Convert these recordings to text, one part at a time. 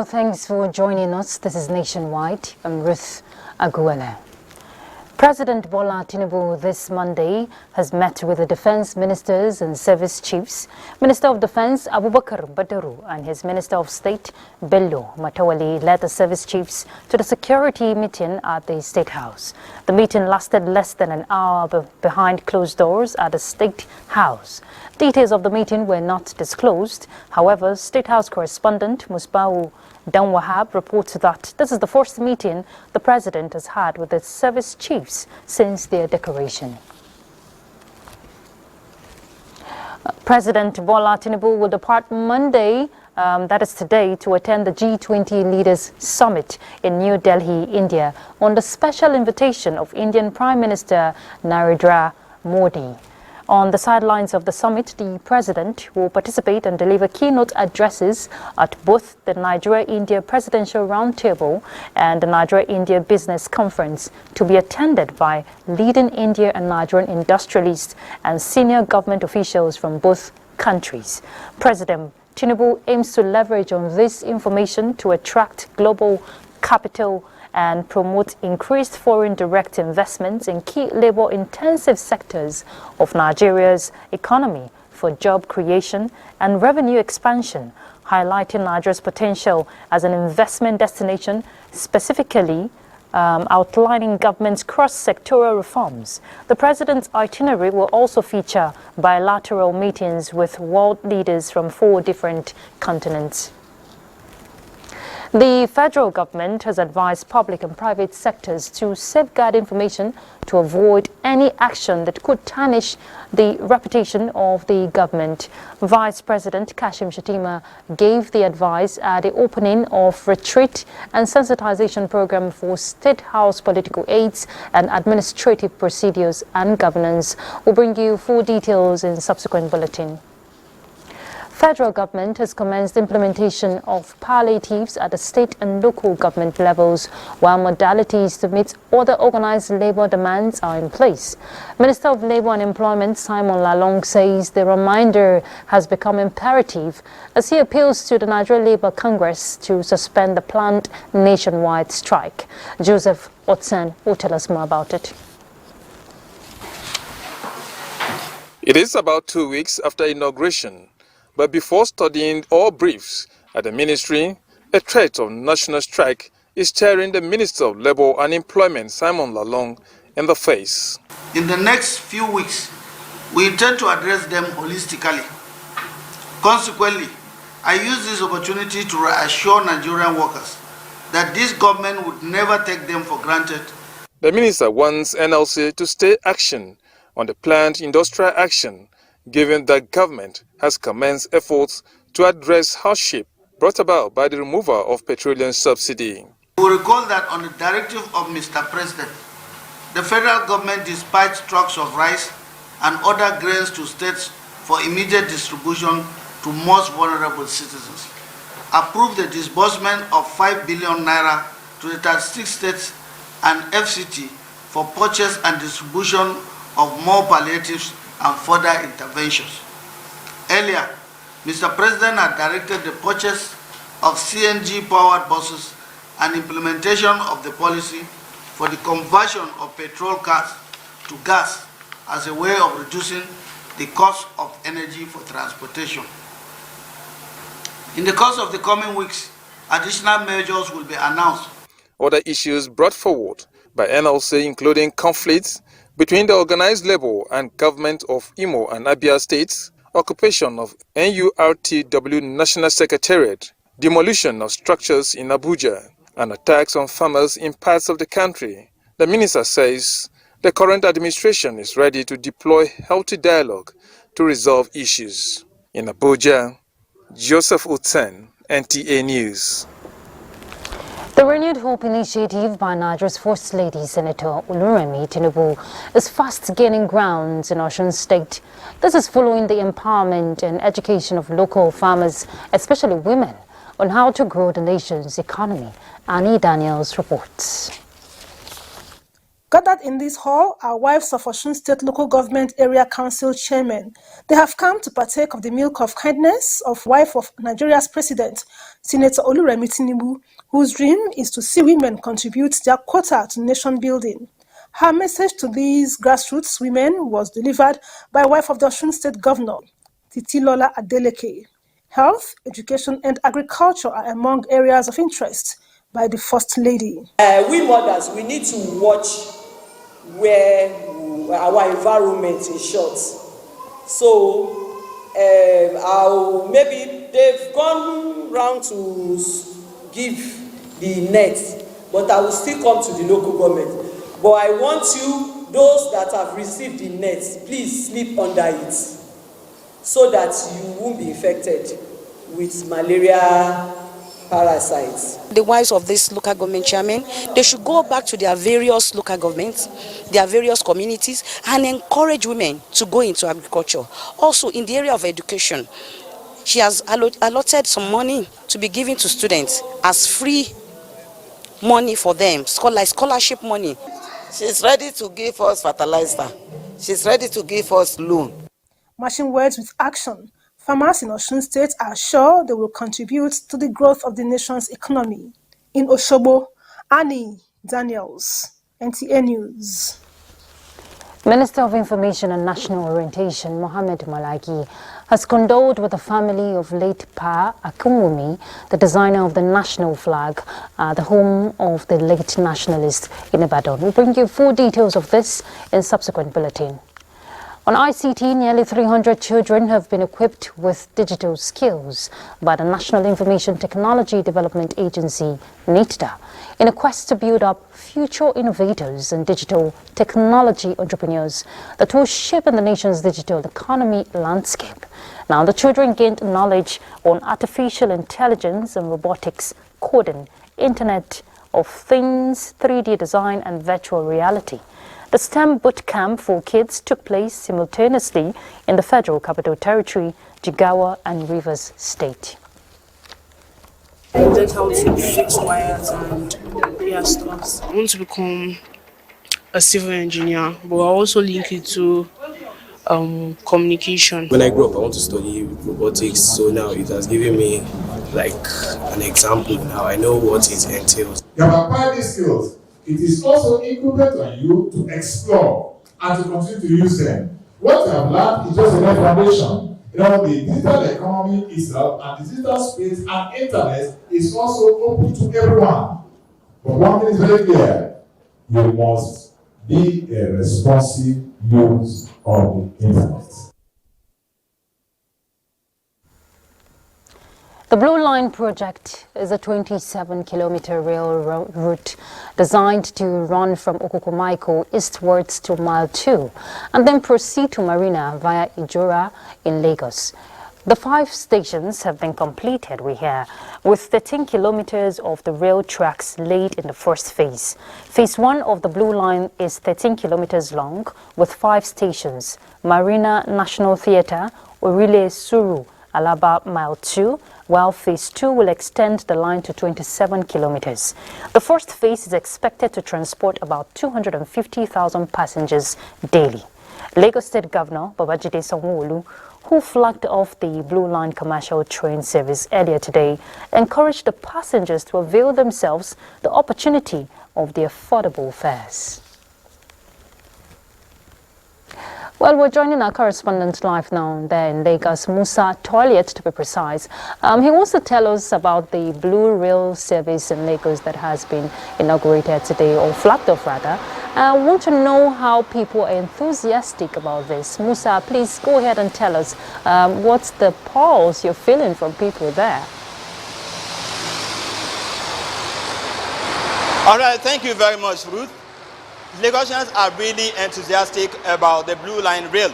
thanks for joining us. This is Nationwide. I'm Ruth, Aguele. President Bola Tinubu this Monday has met with the defense ministers and service chiefs. Minister of Defense Abubakar Badaru and his Minister of State Bello Matawali led the service chiefs to the security meeting at the State House. The meeting lasted less than an hour behind closed doors at the State House. Details of the meeting were not disclosed. However, State House correspondent Musbau Dan Wahab reports that this is the first meeting the president has had with the service chiefs since their decoration. President Bola Tinubu will depart Monday, that is today, to attend the G20 Leaders Summit in New Delhi, India, on the special invitation of Indian Prime Minister Narendra Modi. On the sidelines of the summit, the president will participate and deliver keynote addresses at both the Nigeria-India Presidential Roundtable and the Nigeria-India Business Conference, to be attended by leading India and Nigerian industrialists and senior government officials from both countries. President Tinubu aims to leverage on this information to attract global capital and promote increased foreign direct investments in key labor-intensive sectors of Nigeria's economy for job creation and revenue expansion, highlighting Nigeria's potential as an investment destination, specifically outlining government's cross-sectoral reforms. The president's itinerary will also feature bilateral meetings with world leaders from 4 different continents. The federal government has advised public and private sectors to safeguard information to avoid any action that could tarnish the reputation of the government. Vice President Kashim Shettima gave the advice at the opening of retreat and sensitization program for State House political aides and administrative procedures and governance. We'll bring you full details in subsequent bulletin. Federal government has commenced implementation of palliatives at the state and local government levels, while modalities to meet other organized labor demands are in place. Minister of Labor and Employment Simon Lalong says the reminder has become imperative as he appeals to the Nigeria Labour Congress to suspend the planned nationwide strike. Joseph Otsen will tell us more about it. It is about 2 weeks after inauguration. But before studying all briefs at the ministry, a threat of national strike is staring the Minister of Labour and Employment, Simon Lalong, in the face. In the next few weeks, we intend to address them holistically. Consequently, I use this opportunity to reassure Nigerian workers that this government would never take them for granted. The minister wants NLC to stay action on the planned industrial action, given that government has commenced efforts to address hardship brought about by the removal of petroleum subsidy. You will recall that on the directive of Mr. President, the federal government dispatched trucks of rice and other grains to states for immediate distribution to most vulnerable citizens, approved the disbursement of 5 billion naira to the 36 states and FCT for purchase and distribution of more palliatives and further interventions. Earlier, Mr. President had directed the purchase of CNG-powered buses and implementation of the policy for the conversion of petrol cars to gas as a way of reducing the cost of energy for transportation. In the course of the coming weeks, additional measures will be announced. Other issues brought forward by NLC, including conflicts between the organized labor and government of Imo and Abia states, occupation of NURTW National Secretariat, demolition of structures in Abuja, and attacks on farmers in parts of the country. The minister says the current administration is ready to deploy healthy dialogue to resolve issues. In Abuja, Joseph Utsen, NTA News. The Renewed Hope initiative by Nigeria's First Lady, Senator Oluremi Tinubu, is fast gaining ground in Osun State. This is following the empowerment and education of local farmers, especially women, on how to grow the nation's economy. Annie Daniels reports. Gathered in this hall are wives of Osun State Local Government Area Council Chairman. They have come to partake of the milk of kindness of wife of Nigeria's President, Senator Oluremi Tinubu, whose dream is to see women contribute their quota to nation building. Her message to these grassroots women was delivered by wife of the Osun State Governor, Titilola Adeleke. Health, education, and agriculture are among areas of interest by the First Lady. We mothers, we need to watch where our environment is short. So maybe they've gone round to give the net, but I will still come to the local government. But I want you, those that have received the net, please sleep under it so that you won't be infected with malaria parasites. The wives of this local government chairman, they should go back to their various local governments, their various communities, and encourage women to go into agriculture. Also, in the area of education, she has allotted some money to be given to students as free money for them, scholarship money. She's ready to give us fertilizer. She's ready to give us loan. Matching words with action, farmers in Osun State are sure they will contribute to the growth of the nation's economy. In Osogbo, Annie Daniels, NTA News. Minister of Information and National Orientation, Mohammed Malaki, has condoled with the family of late Pa Akinwumi, the designer of the national flag, the home of the late nationalist in Ibadan. We'll bring you full details of this in subsequent bulletin. On ICT, nearly 300 children have been equipped with digital skills by the National Information Technology Development Agency, NITDA, in a quest to build up future innovators and digital technology entrepreneurs that will shape the nation's digital economy landscape. Now, the children gained knowledge on artificial intelligence and robotics, coding, Internet of Things, 3D design, and virtual reality. The STEM boot camp for kids took place simultaneously in the Federal Capital Territory, Jigawa and Rivers State. I learned how to fix wires and stuff. I want to become a civil engineer, but I also link it to communication. When I grew up, I want to study robotics, so now it has given me like an example. Now I know what it entails. You have acquired these skills. It is also incumbent on you to explore and to continue to use them. What you have learned is just a foundation. You know, the digital economy itself and the digital space and internet is also open to everyone. But one thing is very clear: you must be a responsive use of the internet. The Blue Line project is a 27-kilometer rail route designed to run from Okokomaiko eastwards to Mile 2 and then proceed to Marina via Ijora in Lagos. The 5 stations have been completed, we hear, with 13 kilometers of the rail tracks laid in the first phase. Phase 1 of the Blue Line is 13 kilometers long with 5 stations: Marina National Theatre, Orile Suru, Alaba Mile 2, while Phase 2 will extend the line to 27 kilometers. The first phase is expected to transport about 250,000 passengers daily. Lagos State Governor Babajide Sanwo-Olu, who flagged off the Blue Line commercial train service earlier today, encouraged the passengers to avail themselves the opportunity of the affordable fares. Well, we're joining our correspondent live now there in Lagos, Musa Toilet to be precise. He wants to tell us about the Blue Rail service in Lagos that has been inaugurated today, or flagged off rather. I want to know how people are enthusiastic about this. Musa, please go ahead and tell us what's the pulse you're feeling from people there. All right, thank you very much, Ruth. Lagosians are really enthusiastic about the Blue Line rail.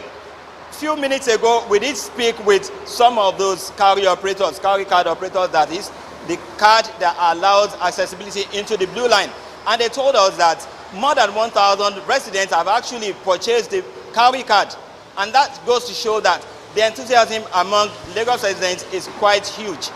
A few minutes ago, we did speak with some of those carry card operators, that is, the card that allows accessibility into the Blue Line. And they told us that more than 1,000 residents have actually purchased the carry card. And that goes to show that the enthusiasm among Lagos residents is quite huge.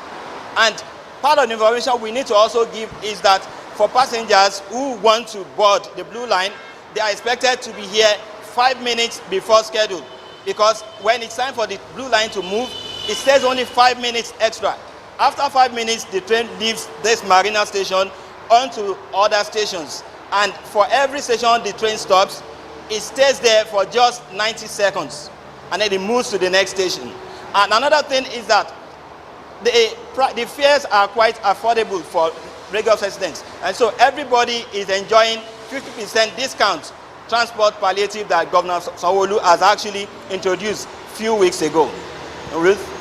And part of the information we need to also give is that for passengers who want to board the Blue Line, they are expected to be here 5 minutes before schedule, because when it's time for the blue line to move, it says only 5 minutes extra. After 5 minutes, the train leaves this Marina station onto other stations. And for every station the train stops, it stays there for just 90 seconds. And then it moves to the next station. And another thing is that the fares are quite affordable for Lagos residents. And so everybody is enjoying 50% discount transport palliative that Governor Sanwo-Olu has actually introduced a few weeks ago. Ruth?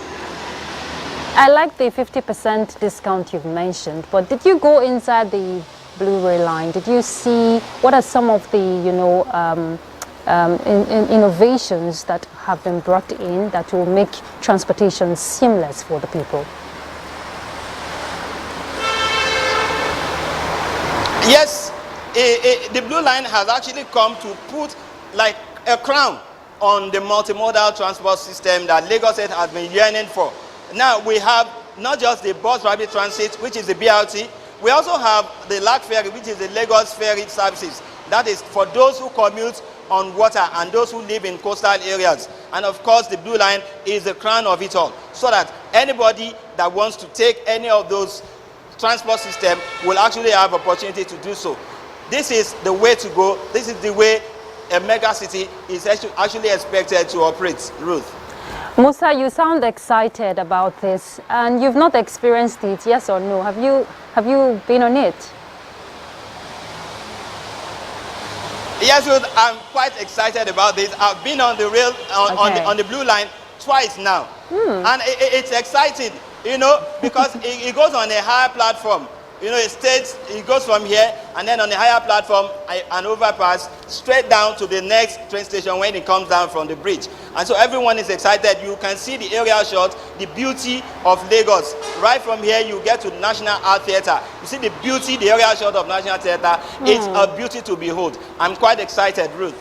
I like the 50% discount you've mentioned, but did you go inside the Blu-ray line? Did you see what are some of the, innovations that have been brought in that will make transportation seamless for the people? Yes, the Blue Line has actually come to put like a crown on the multimodal transport system that Lagos State has been yearning for. Now we have not just the bus rapid transit, which is the BRT, we also have the LAC ferry, which is the Lagos Ferry Services. That is for those who commute on water and those who live in coastal areas. And of course, the Blue Line is the crown of it all, so that anybody that wants to take any of those transport system will actually have opportunity to do so. This is the way to go. This is the way a mega city is actually expected to operate. Ruth? Musa, you sound excited about this, and you've not experienced it, yes or no? Have you been on it? Yes, Ruth, I'm quite excited about this. I've been on the rail, on the Blue Line twice now. And it's exciting, because it goes on a higher platform. It goes from here, and then on a higher platform, an overpass, straight down to the next train station when it comes down from the bridge. And so everyone is excited. You can see the aerial shot, the beauty of Lagos. Right from here, you get to National Art Theatre. You see the beauty, the aerial shot of National Theatre. It's a beauty to behold. I'm quite excited, Ruth.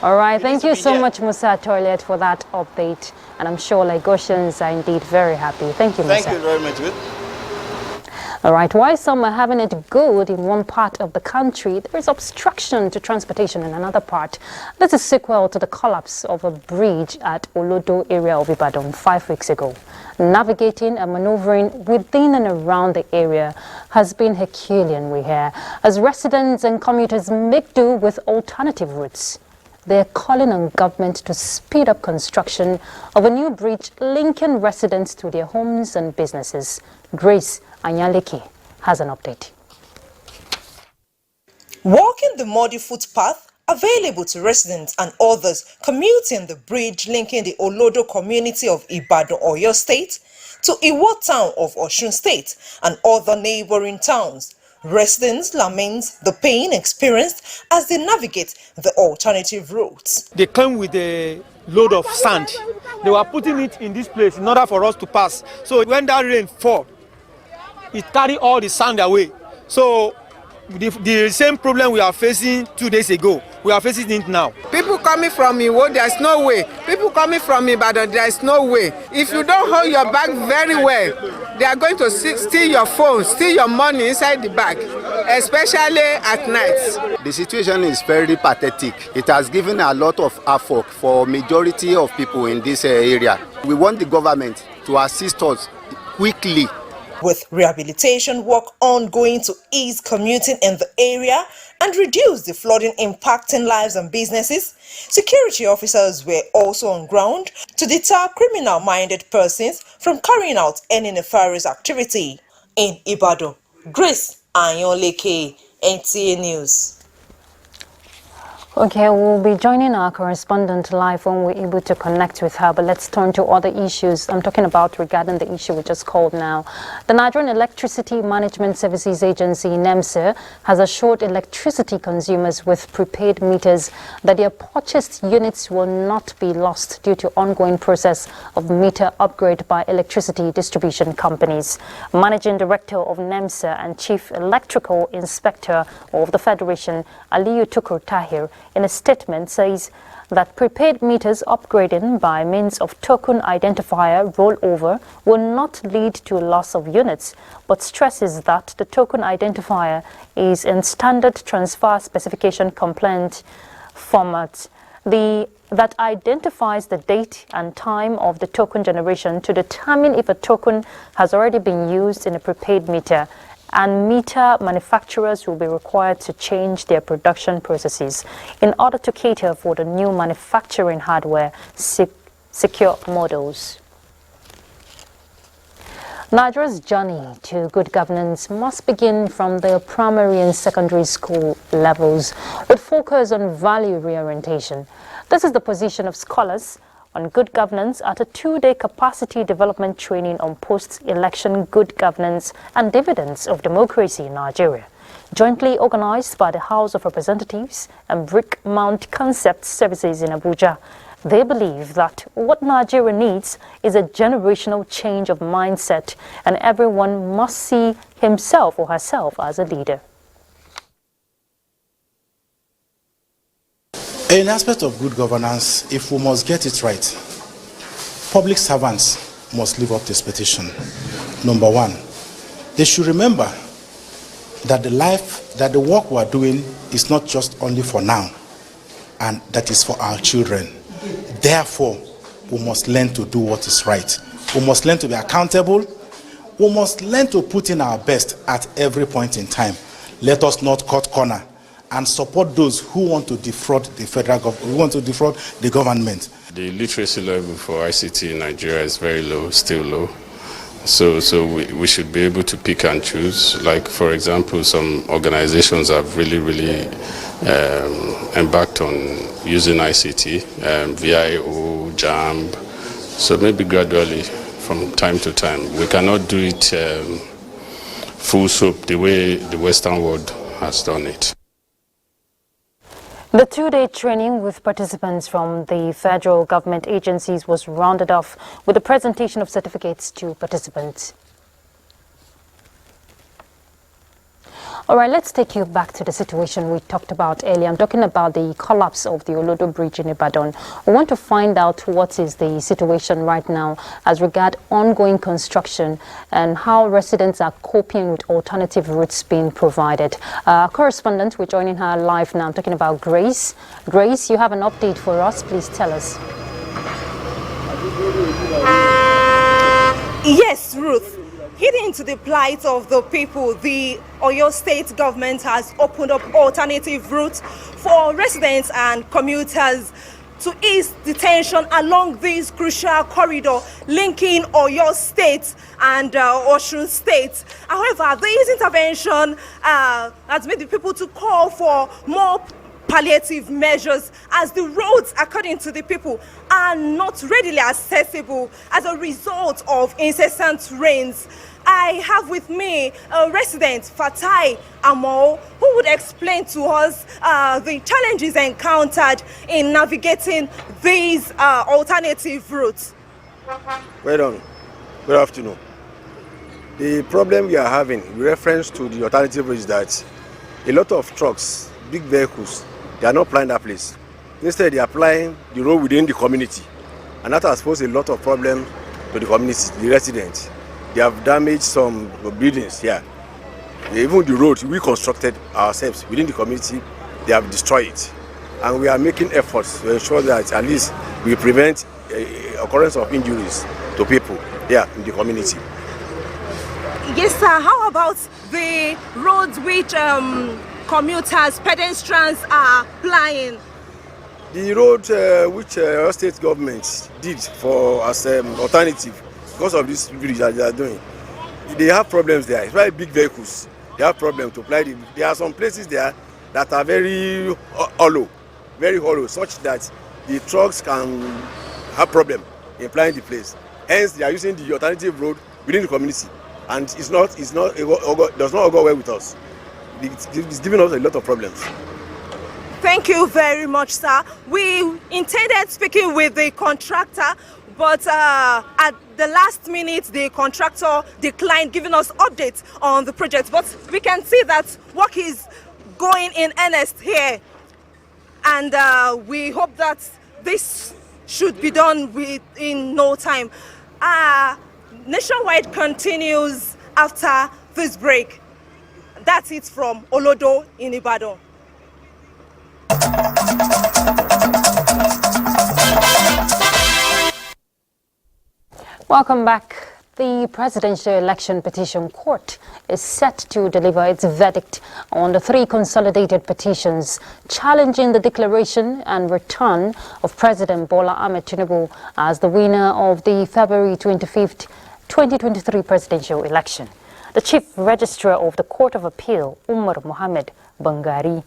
All right, thank you so much, Musa Toilet, for that update. And I'm sure Lagosians are indeed very happy. Thank you, Musa. Thank you very much, Ruth. All right, while some are having it good in one part of the country, there is obstruction to transportation in another part. This is sequel to the collapse of a bridge at Olodo area of Ibadan 5 weeks ago. Navigating and maneuvering within and around the area has been Herculean, we hear, as residents and commuters make do with alternative routes. They're calling on government to speed up construction of a new bridge linking residents to their homes and businesses. Grace Anyaleke has an update. Walking the muddy footpath available to residents and others commuting the bridge linking the Olodo community of Ibadan, Oyo State, to Iwo town of Osun State and other neighboring towns, residents lament the pain experienced as they navigate the alternative routes. They came with a load of sand. They were putting it in this place in order for us to pass. So when that rain fall, it carried all the sand away. So the same problem we are facing 2 days ago, we are facing it now. People coming from Iwo, there's no way. People coming from Ibadan, there's no way. If you don't hold your bag very well, they are going to steal your phone, steal your money inside the bag, especially at night. The situation is very pathetic. It has given a lot of effort for majority of people in this area. We want the government to assist us quickly. With rehabilitation work ongoing to ease commuting in the area and reduce the flooding impacting lives and businesses, security officers were also on ground to deter criminal-minded persons from carrying out any nefarious activity. In Ibadan, Grace Anyaleke, NTA News. Okay, we'll be joining our correspondent live when we're able to connect with her, but let's turn to other issues. I'm talking about regarding the issue we just called now. The Nigerian Electricity Management Services Agency, NEMSA, has assured electricity consumers with prepaid meters that their purchased units will not be lost due to ongoing process of meter upgrade by electricity distribution companies. Managing Director of NEMSA and Chief Electrical Inspector of the Federation, Aliyu Tukur Tahir, in a statement, says that prepaid meters upgrading by means of token identifier rollover will not lead to loss of units, but stresses that the token identifier is in standard transfer specification compliant format that identifies the date and time of the token generation to determine if a token has already been used in a prepaid meter, and meter manufacturers will be required to change their production processes in order to cater for the new manufacturing hardware secure models. Nigeria's journey to good governance must begin from the primary and secondary school levels, with focus on value reorientation. This is the position of scholars on good governance at a 2-day capacity development training on post-election good governance and dividends of democracy in Nigeria, jointly organized by the House of Representatives and Brick Mount Concept Services in Abuja. They believe that what Nigeria needs is a generational change of mindset, and everyone must see himself or herself as a leader. In aspect of good governance, if we must get it right, public servants must live up to this petition. Number one, they should remember that the work we are doing is not just only for now, and that is for our children. Therefore, we must learn to do what is right. We must learn to be accountable. We must learn to put in our best at every point in time. Let us not cut corner and support those who want to defraud the federal government, who want to defraud the government. The literacy level for ICT in Nigeria is very low, still low. So we should be able to pick and choose. Like, for example, some organizations have really embarked on using ICT, VIO, JAMB. So maybe gradually, from time to time. We cannot do it full sweep the way the Western world has done it. The 2-day training with participants from the federal government agencies was rounded off with the presentation of certificates to participants. All right, let's take you back to the situation we talked about earlier. I'm talking about the collapse of the Olodo Bridge in Ibadan. We want to find out what is the situation right now as regard ongoing construction and how residents are coping with alternative routes being provided. Our correspondent, we're joining her live now. I'm talking about Grace. Grace, you have an update for us. Please tell us. Yes, Ruth. Heeding to the plight of the people, the Oyo State government has opened up alternative routes for residents and commuters to ease the tension along this crucial corridor linking Oyo State and Osun State. However, this intervention has made the people to call for more palliative measures as the roads, according to the people, are not readily accessible as a result of incessant rains. I have with me a resident, Fatai Amo, who would explain to us the challenges encountered in navigating these alternative routes. Well done. Good afternoon. The problem we are having in reference to the alternative routes is that a lot of trucks, big vehicles, they are not applying that place. Instead, they are applying the road within the community. And that has posed a lot of problems to the community, the residents. They have damaged some buildings here. Even the road we constructed ourselves within the community, they have destroyed it. And we are making efforts to ensure that at least we prevent occurrence of injuries to people here in the community. Yes, sir. How about the roads which commuters, pedestrians are plying? The road which our state government did for as alternative, because of this bridge that they are doing, they have problems there. It's very big vehicles. They have problems to apply. There are some places there that are very hollow, such that the trucks can have problem in applying the place. Hence, they are using the alternative road within the community, and it does not go well with us. It's giving us a lot of problems. Thank you very much, sir. We intended speaking with the contractor, but at the last minute, the contractor declined giving us updates on the project. But we can see that work is going in earnest here. and we hope that this should be done within no time. Nationwide continues after this break. That's it from Olodo in Ibadan. Welcome back. The Presidential Election Petition Court is set to deliver its verdict on the 3 consolidated petitions challenging the declaration and return of President Bola Ahmed Tinubu as the winner of the February 25th, 2023 presidential election. The Chief Registrar of the Court of Appeal, Umar Mohammed Bangari,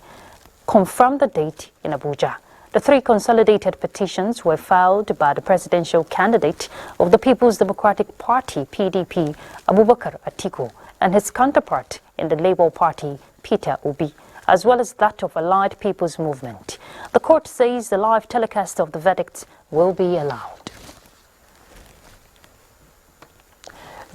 confirmed the date in Abuja. The 3 consolidated petitions were filed by the presidential candidate of the People's Democratic Party, PDP, Abubakar Atiku, and his counterpart in the Labour Party, Peter Obi, as well as that of Allied People's Movement. The court says the live telecast of the verdict will be allowed.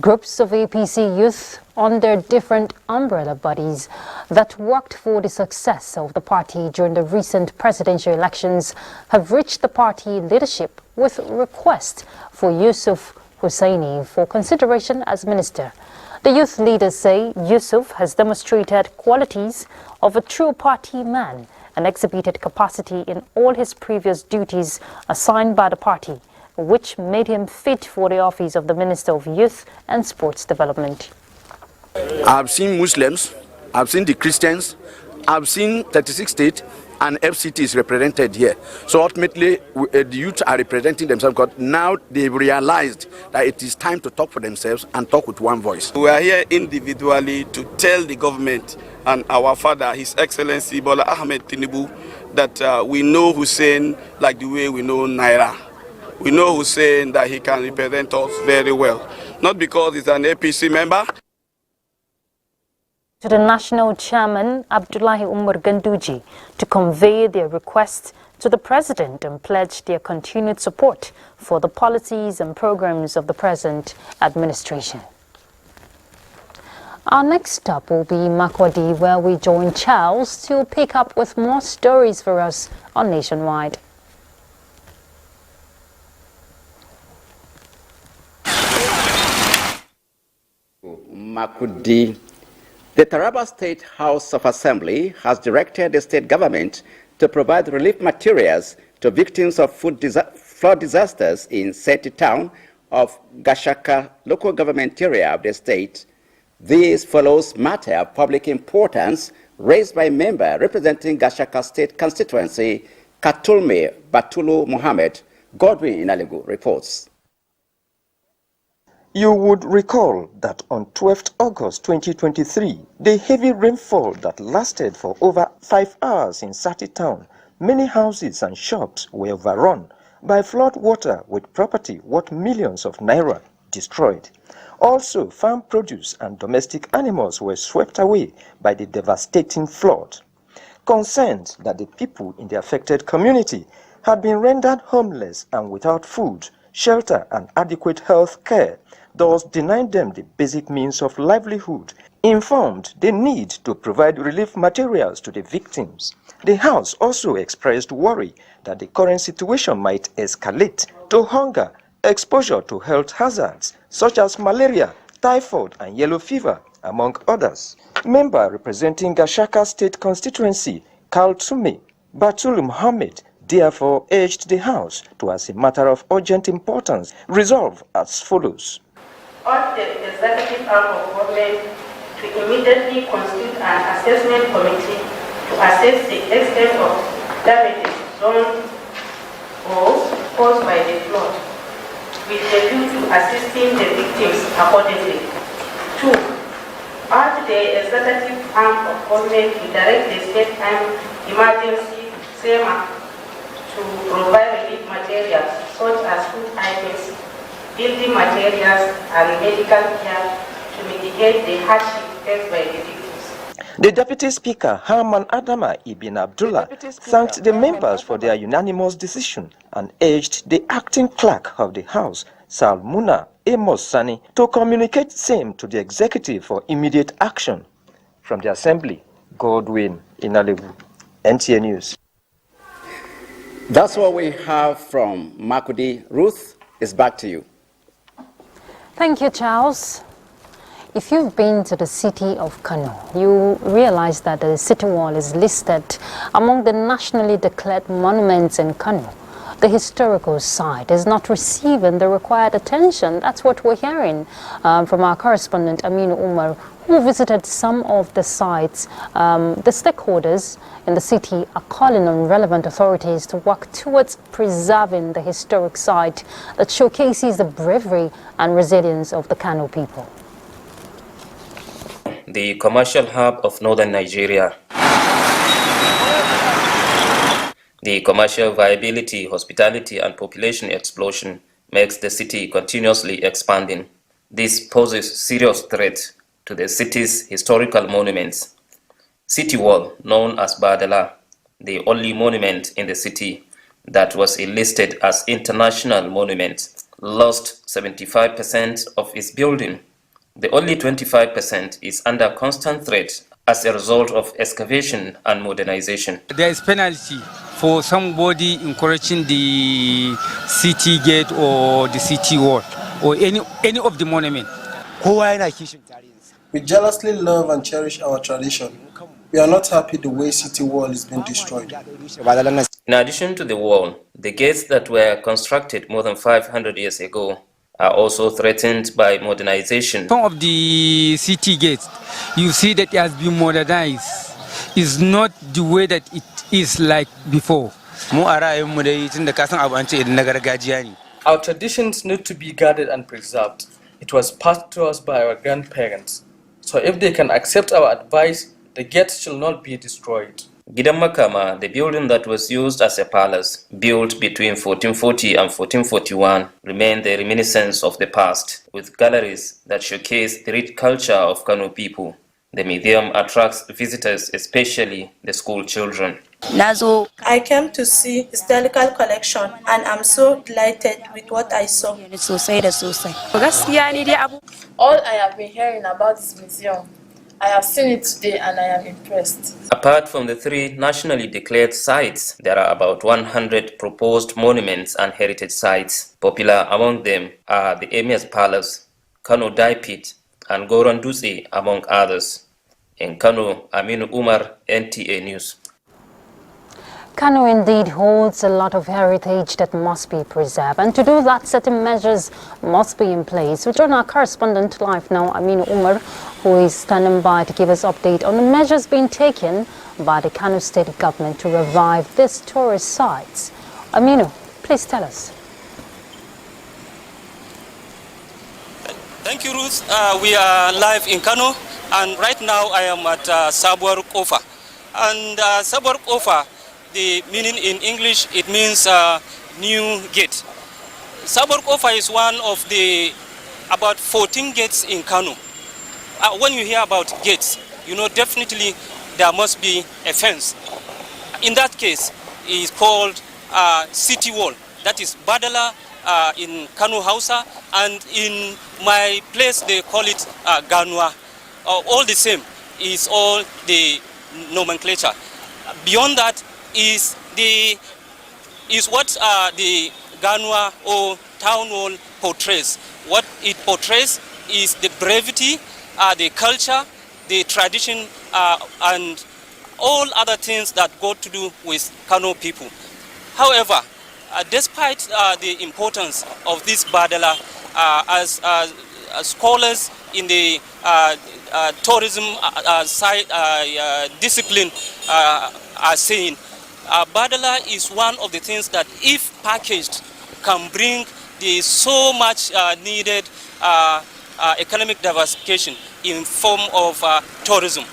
Groups of APC youth under different umbrella bodies that worked for the success of the party during the recent presidential elections have reached the party leadership with request for Yusuf Hussaini for consideration as minister. The youth leaders say Yusuf has demonstrated qualities of a true party man and exhibited capacity in all his previous duties assigned by the party, which made him fit for the office of the Minister of Youth and Sports Development. I've seen Muslims, I've seen the Christians, I've seen 36 states and FCTs represented here. So ultimately, the youth are representing themselves because now they've realized that it is time to talk for themselves and talk with one voice. We are here individually to tell the government and our father, His Excellency Bola Ahmed Tinubu, that we know Hussein like the way we know Naira. We know Hussein that he can represent us very well, not because he's an APC member. To the National Chairman, Abdullahi Umar Ganduji, to convey their request to the President and pledge their continued support for the policies and programs of the present administration. Our next stop will be Makurdi, where we join Charles to pick up with more stories for us on Nationwide. Makurdi. The Taraba State House of Assembly has directed the state government to provide relief materials to victims of flood disasters in Seti town of Gashaka local government area of the state. This follows matter of public importance raised by a member representing Gashaka State constituency, Katulme Batulu Mohammed. Godwin Inalegu reports. You would recall that on 12th August 2023, the heavy rainfall that lasted for over 5 hours in Sati town, many houses and shops were overrun by flood water with property worth millions of naira destroyed. Also, farm produce and domestic animals were swept away by the devastating flood. Concerned that the people in the affected community had been rendered homeless and without food, shelter and adequate health care, thus denying them the basic means of livelihood, informed the need to provide relief materials to the victims. The House also expressed worry that the current situation might escalate to hunger, exposure to health hazards such as malaria, typhoid and yellow fever, among others. Member representing Gashaka State constituency, Kaltume Batul Mohammed, therefore urged the House to, as a matter of urgent importance, resolve as follows. Urge the executive arm of government to immediately constitute an assessment committee to assess the extent of damages done or caused by the flood, with a view to assisting the victims accordingly. 2. Urge the executive arm of government to direct the state emergency SEMA to provide relief materials such as food items, building materials and medical care to mitigate the hardship faced by the victims. The Deputy Speaker, Herman Adama Ibn Abdullah, thanked the members for their unanimous decision and urged the acting clerk of the House, Salmuna Amos Sani, to communicate same to the executive for immediate action. From the Assembly, Godwin Inalegu, NTA News. That's what we have from Makurdi. Ruth, it's back to you. Thank you, Charles. If you've been to the city of Kano, you realize that the city wall is listed among the nationally declared monuments in Kano. The historical site is not receiving the required attention. That's what we're hearing from our correspondent Aminu Umar, who visited some of the sites. The stakeholders in the city are calling on relevant authorities to work towards preserving the historic site that showcases the bravery and resilience of the Kano people. The commercial hub of northern Nigeria. The commercial viability, hospitality, and population explosion makes the city continuously expanding. This poses serious threat to the city's historical monuments. City Wall, known as Badala, the only monument in the city that was enlisted as international monument, lost 75% of its building. The only 25% is under constant threat as a result of excavation and modernization. There is penalty for somebody encouraging the city gate or the city wall or any of the monument. We jealously love and cherish our tradition. We are not happy the way city wall is being destroyed. In addition to the wall, the gates that were constructed more than 500 years ago are also threatened by modernization. Some of the city gates, you see that it has been modernized. It's not the way that it is like before. Our traditions need to be guarded and preserved. It was passed to us by our grandparents. So if they can accept our advice, the gates shall not be destroyed. Gidan Makama, the building that was used as a palace, built between 1440 and 1441, remained the reminiscence of the past, with galleries that showcase the rich culture of Kano people. The museum attracts visitors, especially the school children. I came to see historical collection and I'm so delighted with what I saw. All I have been hearing about this museum, I have seen it today and I am impressed. Apart from the 3 nationally declared sites, there are about 100 proposed monuments and heritage sites. Popular among them are the Emir's Palace, Kano Dye Pit, and Goron Dutse, among others. In Kano, Aminu Umar, NTA News. Kano indeed holds a lot of heritage that must be preserved, and to do that, certain measures must be in place. We join our correspondent live now, Aminu Umar, who is standing by to give us update on the measures being taken by the Kano State government to revive these tourist sites. Aminu, please tell us. Thank you, Ruth. We are live in Kano, and right now I am at Sabuwar Kofa. And Sabuwar Kofa, the meaning in English, it means new gate. Sabuwar Kofa is one of the about 14 gates in Kano. When you hear about gates, you know definitely there must be a fence. In that case, it is called city wall. That is Badala in Kano Hausa, and in my place they call it Ganwa. All the same, is all the nomenclature. Beyond that is what the Ganwa or town wall portrays. What it portrays is the brevity, the culture, the tradition, and all other things that got to do with Kano people. However, despite the importance of this Badala, as scholars in the tourism discipline are saying, Badala is one of the things that, if packaged, can bring the so much needed economic diversification in form of tourism.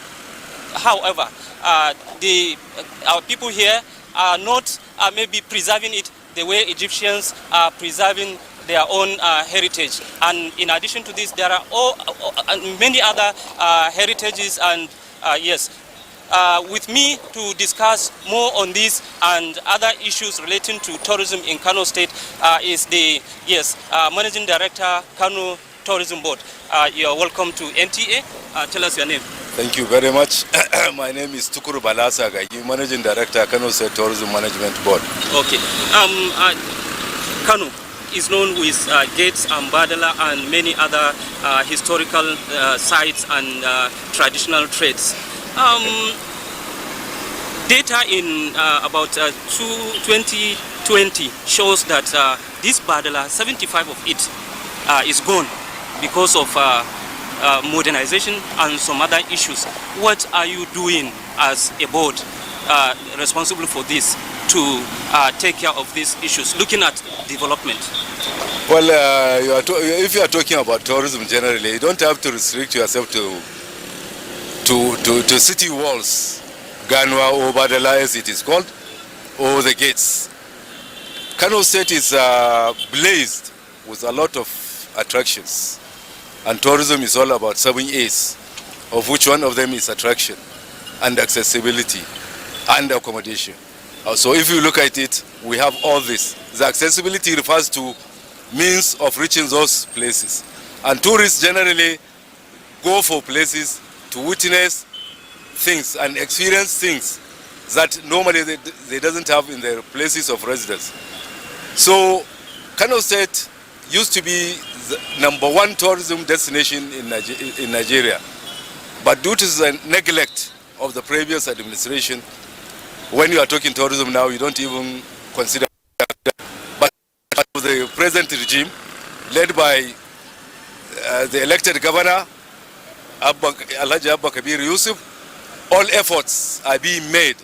However, our people here are not maybe preserving it the way Egyptians are preserving their own heritage. And in addition to this, there are many other heritages, and yes. With me to discuss more on this and other issues relating to tourism in Kano State is the Managing Director, Kano Tourism Board. You are welcome to NTA. Tell us your name. Thank you very much. My name is Tukuru Balasa Gagi, Managing Director, Kano Tourism Management Board. Okay. Kano is known with gates and Badala and many other historical sites and traditional trades. Data in about 2020 shows that this Badala, 75 of it is gone because of modernization and some other issues. What are you doing as a board responsible for this to take care of these issues, looking at development? Well, if you are talking about tourism generally, you don't have to restrict yourself to city walls, Ganwa or Badala as it is called, or the gates. Kano State is blazed with a lot of attractions. And tourism is all about 7 A's, of which one of them is attraction and accessibility and accommodation. So if you look at it, we have all this. The accessibility refers to means of reaching those places. And tourists generally go for places to witness things and experience things that normally they doesn't have in their places of residence. So Kano State used to be the #1 tourism destination in Nigeria. But due to the neglect of the previous administration, when you are talking tourism now, you don't even consider that. But the present regime, led by the elected governor, Alhaji Abba Kabir Yusuf, all efforts are being made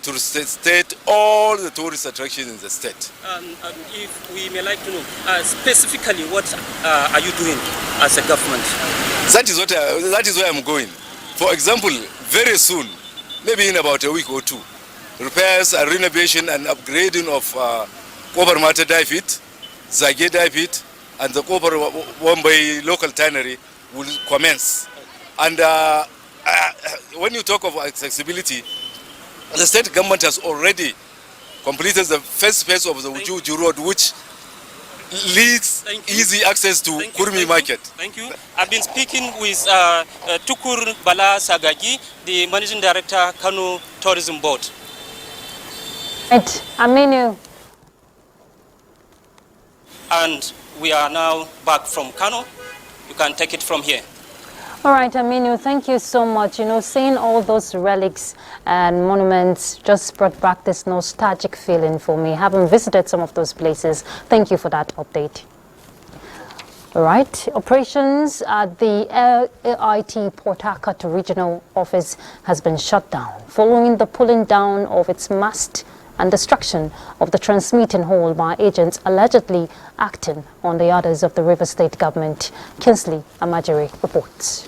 to state all the tourist attractions in the state. If we may like to know, specifically what are you doing as a government? That is where I'm going. For example, very soon, maybe in about a week or two, repairs and renovation and upgrading of Kobar Mata Daifit, Zage Daifit, and the Kobar Wambai local tannery will commence. And when you talk of accessibility, the state government has already completed the first phase of the Ujuju Road, which leads easy access to Kurmi Market. Thank you. I've been speaking with Tukur Bala Sagagi, the Managing Director, Kano Tourism Board. Right, Aminu. And we are now back from Kano. You can take it from here. All right, Aminu, thank you so much. You know, seeing all those relics and monuments just brought back this nostalgic feeling for me. Having visited some of those places, thank you for that update. All right, operations at the AIT Port Harcourt regional office has been shut down following the pulling down of its mast and destruction of the transmitting hall by agents allegedly acting on the orders of the River State government. Kinsley Amajiri reports.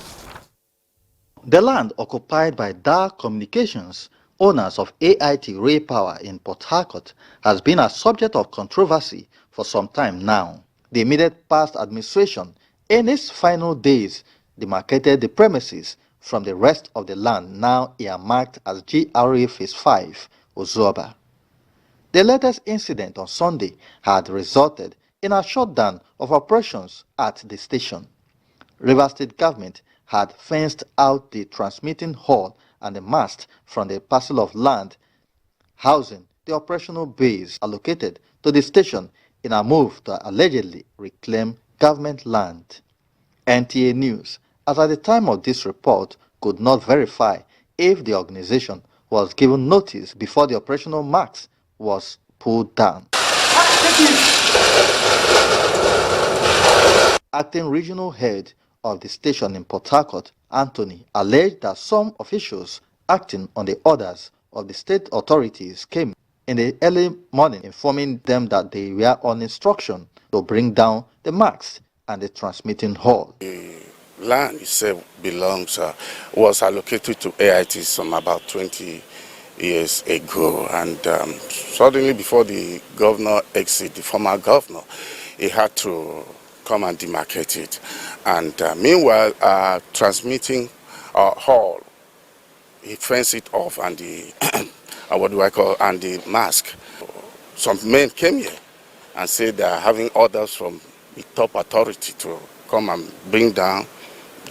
The land occupied by Dark Communications, owners of AIT Ray Power in Port Harcourt, has been a subject of controversy for some time now. The immediate past administration, in its final days, demarcated the premises from the rest of the land now earmarked as GRA Phase 5, Ozoba. The latest incident on Sunday had resulted in a shutdown of operations at the station. River State government had fenced out the transmitting hall and the mast from the parcel of land housing the operational base allocated to the station in a move to allegedly reclaim government land. NTA News, as at the time of this report, could not verify if the organization was given notice before the operational marks was pulled down. Acting regional head of the station in Port Harcourt, Anthony, alleged that some officials acting on the orders of the state authorities came in the early morning informing them that they were on instruction to bring down the marks and the transmitting hall. The land itself was allocated to AIT some about 20 years ago, and suddenly before the governor exit, the former governor, he had to come and demarcate it. And meanwhile, transmitting hall, he fenced it off, and the and the mask. Some men came here and said they are having orders from the top authority to come and bring down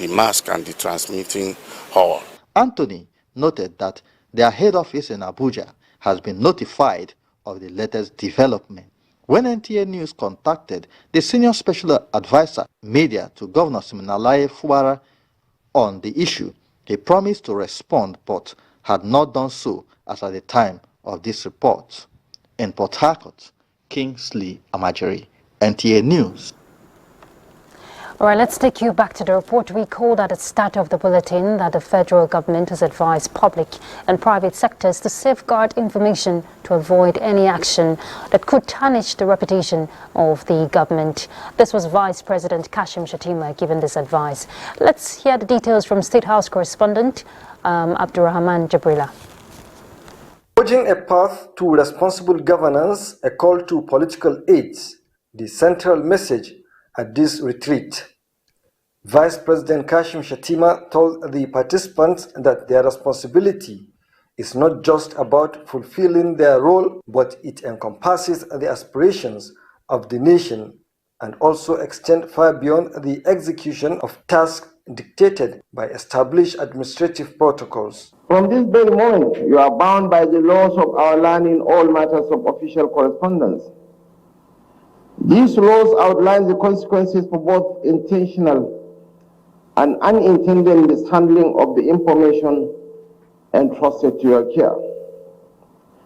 the mask and the transmitting hall. Anthony noted that their head office in Abuja has been notified of the latest development. When NTA News contacted the senior special advisor media to Governor Siminalayi Fubara on the issue, he promised to respond but had not done so as at the time of this report. In Port Harcourt, Kingsley Amajeri, NTA News. All right, let's take you back to the report. We called at the start of the bulletin that the federal government has advised public and private sectors to safeguard information to avoid any action that could tarnish the reputation of the government. This was Vice President Kashim Shettima giving this advice. Let's hear the details from State House correspondent Abdurrahman Jabrila. Forging a path to responsible governance, a call to political aides, the central message at this retreat. Vice President Kashim Shettima told the participants that their responsibility is not just about fulfilling their role, but it encompasses the aspirations of the nation and also extend far beyond the execution of tasks dictated by established administrative protocols. From this very moment, you are bound by the laws of our land in all matters of official correspondence. These laws outline the consequences for both intentional and unintended mishandling of the information entrusted to your care.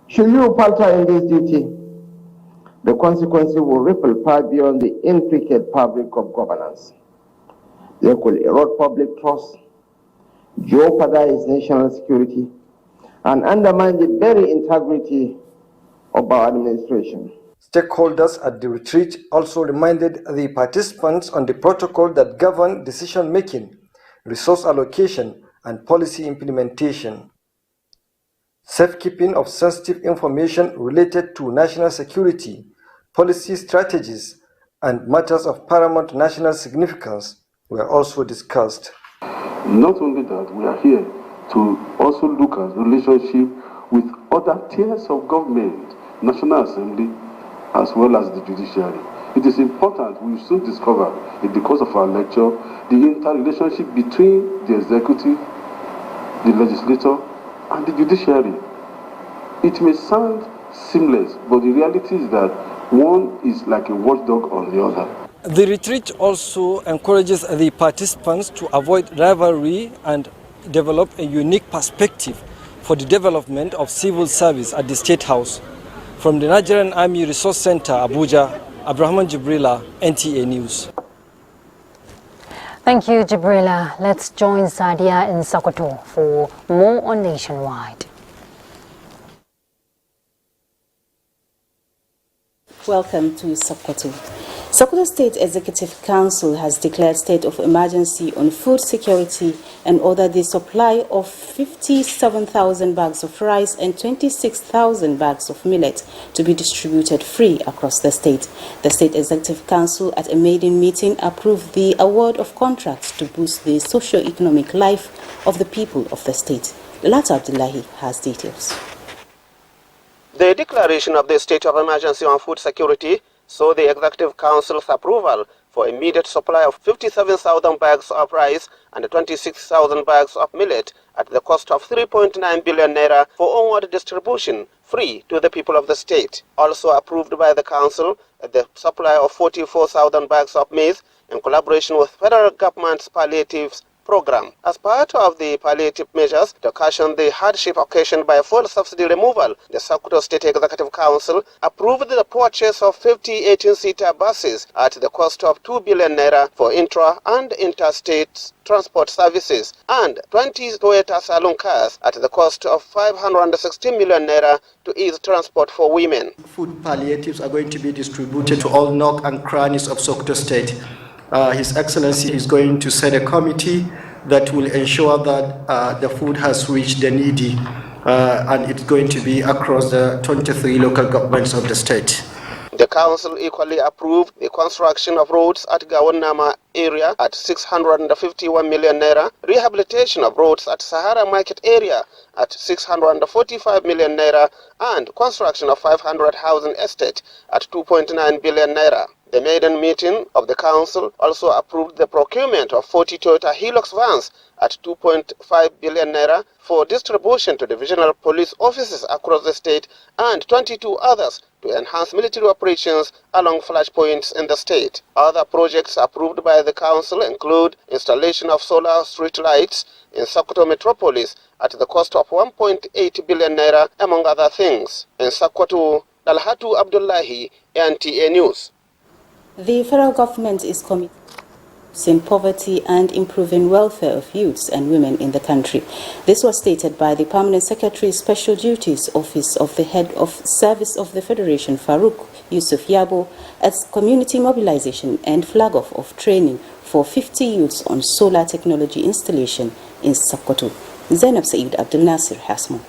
Should you falter in this duty, the consequences will ripple far beyond the intricate fabric of governance. They could erode public trust, jeopardize national security, and undermine the very integrity of our administration. Stakeholders at the retreat also reminded the participants on the protocol that govern decision-making, resource allocation, and policy implementation. Safekeeping of sensitive information related to national security, policy strategies, and matters of paramount national significance were also discussed. Not only that, we are here to also look at relationship with other tiers of government, National Assembly, as well as the judiciary. It is important we soon discover, in the course of our lecture, the interrelationship between the executive, the legislature, and the judiciary. It may sound seamless, but the reality is that one is like a watchdog on the other. The retreat also encourages the participants to avoid rivalry and develop a unique perspective for the development of civil service at the State House. From the Nigerian Army Resource Center, Abuja, Abdurrahman Jabrila, NTA News. Thank you, Jabrila. Let's join Sadia in Sokoto for more on Nationwide. Welcome to Sokoto. Sokoto State Executive Council has declared state of emergency on food security and ordered the supply of 57,000 bags of rice and 26,000 bags of millet to be distributed free across the state. The State Executive Council at a maiden meeting approved the award of contracts to boost the socio-economic life of the people of the state. Lata Abdullahi has details. The declaration of the state of emergency on food security saw the Executive Council's approval for immediate supply of 57,000 bags of rice and 26,000 bags of millet at the cost of 3.9 billion naira for onward distribution free to the people of the state. Also approved by the council, the supply of 44,000 bags of maize in collaboration with federal government's palliatives program. As part of the palliative measures to cushion the hardship occasioned by fuel subsidy removal, the Sokoto State Executive Council approved the purchase of 50 18-seater buses at the cost of 2 billion naira for intra and interstate transport services and 20 Toyota Saloon cars at the cost of 560 million naira to ease transport for women. Food palliatives are going to be distributed to all nook and crannies of Sokoto State. His Excellency is going to set a committee that will ensure that the food has reached the needy, and it's going to be across the 23 local governments of the state. The council equally approved the construction of roads at Gawanama area at 651 million naira, rehabilitation of roads at Sahara Market area at 645 million naira, and construction of 500 housing estate at 2.9 billion naira. The maiden meeting of the council also approved the procurement of 40 Toyota Hilux vans at 2.5 billion naira for distribution to divisional police offices across the state and 22 others to enhance military operations along flashpoints in the state. Other projects approved by the council include installation of solar street lights in Sokoto metropolis at the cost of 1.8 billion naira, among other things. In Sokoto, Dalhatu Abdullahi, NTA News. The federal government is committed to reducing poverty and improving welfare of youths and women in the country. This was stated by the Permanent Secretary, Special Duties Office of the Head of Service of the Federation, Farouk Yusuf Yabo, at community mobilization and flag-off of training for 50 youths on solar technology installation in Sokoto. Zainab Saeed Abdul Nasir has more.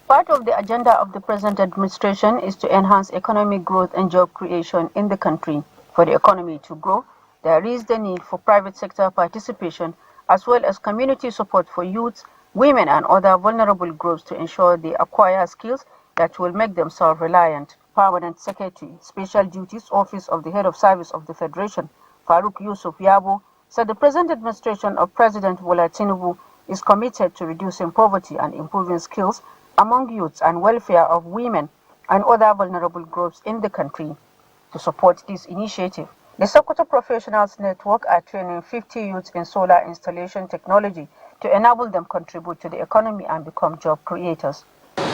Part of the agenda of the present administration is to enhance economic growth and job creation in the country. For the economy to grow, there is the need for private sector participation as well as community support for youths, women and other vulnerable groups to ensure they acquire skills that will make them self-reliant. Permanent Secretary, Special Duties Office of the Head of Service of the Federation, Farouk Yusuf Yabo, said the present administration of President Bola Tinubu is committed to reducing poverty and improving skills among youths and welfare of women and other vulnerable groups in the country. To support this initiative, the Sokoto Professionals Network are training 50 youths in solar installation technology to enable them contribute to the economy and become job creators.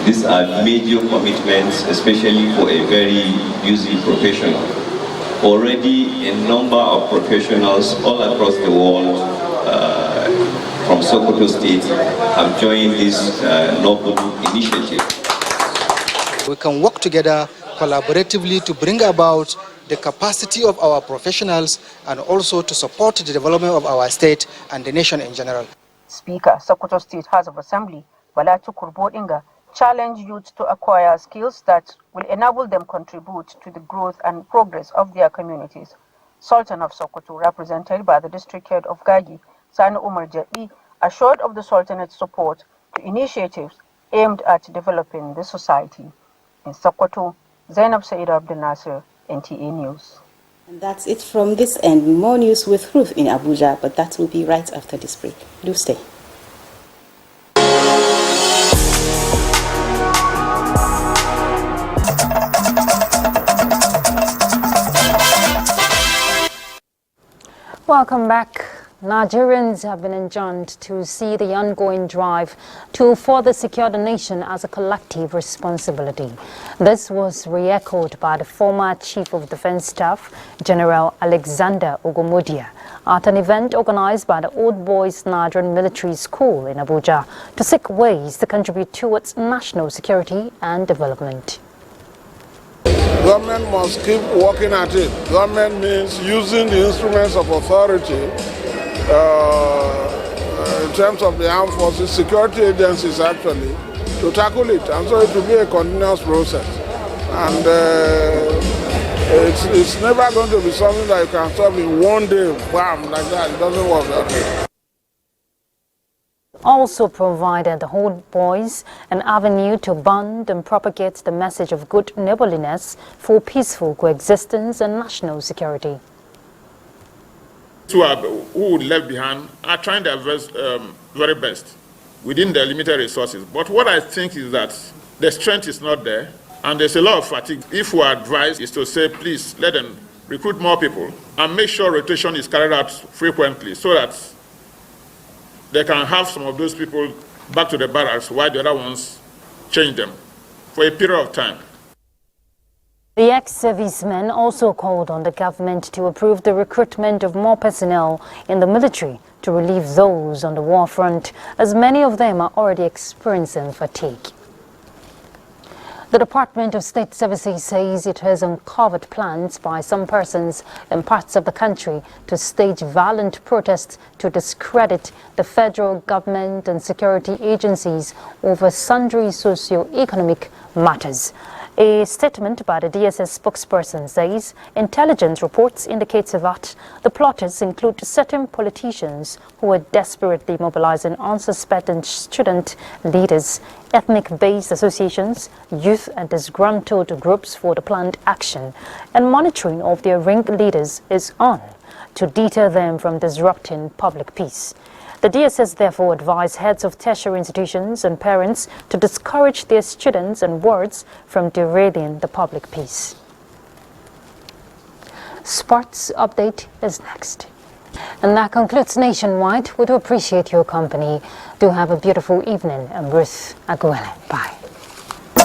These are major commitments, especially for a very busy professional. Already a number of professionals all across the world from Sokoto State have joined this noble initiative. We can work together collaboratively to bring about the capacity of our professionals and also to support the development of our state and the nation in general. Speaker, Sokoto State House of Assembly, Balatu Kurbodinga, challenged youth to acquire skills that will enable them contribute to the growth and progress of their communities. Sultan of Sokoto, represented by the district head of Gagi, Sani Umar Jabi, assured of the Sultanate's support to initiatives aimed at developing the society. In Sokoto, Zainab Saeed Abdul Nasir, NTA News. And that's it from this end. More news with Ruth in Abuja, but that will be right after this break. Do stay. Welcome back. Nigerians have been enjoined to see the ongoing drive to further secure the nation as a collective responsibility. This was re-echoed by the former Chief of Defense Staff, General Alexander Ogomodia, at an event organized by the Old Boys Nigerian Military School in Abuja to seek ways to contribute towards national security and development. Government must keep working at it. Government means using the instruments of authority in terms of the armed forces, security agencies actually, to tackle it. And so it will be a continuous process. And it's never going to be something that you can solve in one day, bam, like that. It doesn't work that way. Also provided the Old Boys an avenue to bond and propagate the message of good neighborliness for peaceful coexistence and national security. Who left behind are trying their very best within their limited resources. But what I think is that the strength is not there, and there's a lot of fatigue. If we advise is to say, please let them recruit more people and make sure rotation is carried out frequently so that they can have some of those people back to the barracks while the other ones change them for a period of time. The ex-servicemen also called on the government to approve the recruitment of more personnel in the military to relieve those on the war front, as many of them are already experiencing fatigue. The Department of State Services says it has uncovered plans by some persons in parts of the country to stage violent protests to discredit the federal government and security agencies over sundry socio-economic matters. A statement by the DSS spokesperson says intelligence reports indicate that the plotters include certain politicians who are desperately mobilizing unsuspecting student leaders, ethnic-based associations, youth and disgruntled groups for the planned action, and monitoring of their ring leaders is on to deter them from disrupting public peace. The DSS therefore advised heads of tertiary institutions and parents to discourage their students and wards from derailing the public peace. Sports update is next. And that concludes Nationwide. We do appreciate your company. Do have a beautiful evening. I'm Ruth. Aguele. Bye.